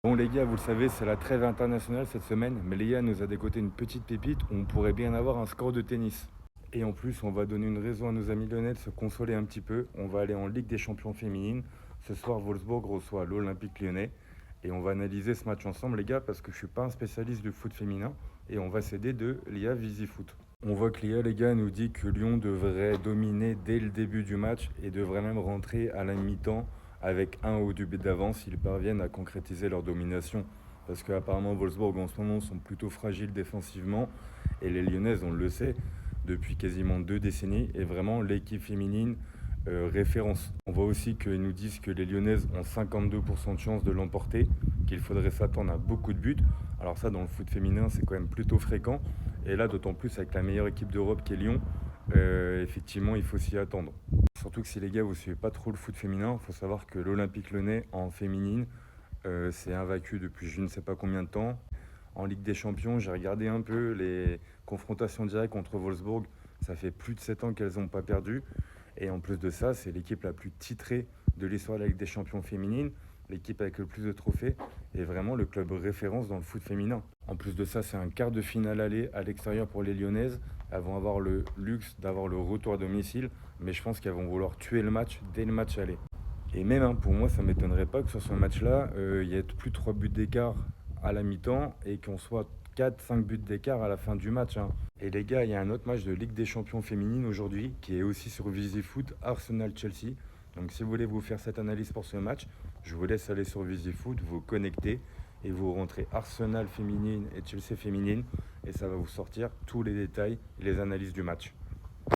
Bon les gars, vous le savez, c'est la trêve internationale cette semaine, mais Léa nous a dégoté une petite pépite où on pourrait bien avoir un score de tennis. Et en plus, on va donner une raison à nos amis lyonnais de se consoler un petit peu. On va aller en Ligue des champions féminines. Ce soir, Wolfsburg reçoit l'Olympique lyonnais. Et on va analyser ce match ensemble les gars, parce que je suis pas un spécialiste du foot féminin. Et on va s'aider de Lia Visifoot. On voit que Lia les gars nous dit que Lyon devrait dominer dès le début du match et devrait même rentrer à la mi-temps avec un ou deux buts d'avance s'ils parviennent à concrétiser leur domination. Parce qu'apparemment Wolfsburg en ce moment sont plutôt fragiles défensivement et les Lyonnaises, on le sait, depuis quasiment 2 décennies, est vraiment l'équipe féminine référence. On voit aussi qu'ils nous disent que les Lyonnaises ont 52% de chances de l'emporter, qu'il faudrait s'attendre à beaucoup de buts. Alors ça, dans le foot féminin, c'est quand même plutôt fréquent. Et là, d'autant plus avec la meilleure équipe d'Europe qui est Lyon, effectivement, il faut s'y attendre. Surtout que si les gars, vous suivez pas trop le foot féminin, il faut savoir que l'Olympique Lyonnais en féminine, c'est invaincu depuis je ne sais pas combien de temps. En Ligue des Champions, j'ai regardé un peu les confrontations directes contre Wolfsburg. Ça fait plus de 7 ans qu'elles n'ont pas perdu. Et en plus de ça, c'est l'équipe la plus titrée de l'histoire de la Ligue des Champions féminine, l'équipe avec le plus de trophées et vraiment le club référence dans le foot féminin. En plus de ça, c'est un quart de finale aller à l'extérieur pour les Lyonnaises. Elles vont avoir le luxe d'avoir le retour à domicile, mais je pense qu'elles vont vouloir tuer le match dès le match aller. Et même pour moi, ça ne m'étonnerait pas que sur ce match-là, il y ait plus de 3 buts d'écart à la mi-temps et qu'on soit 4-5 buts d'écart à la fin du match, hein. Et les gars, il y a un autre match de Ligue des Champions féminine aujourd'hui qui est aussi sur Visifoot, Arsenal-Chelsea. Donc si vous voulez vous faire cette analyse pour ce match, je vous laisse aller sur Visifoot, vous connecter et vous rentrez Arsenal féminine et Chelsea féminine et ça va vous sortir tous les détails et les analyses du match.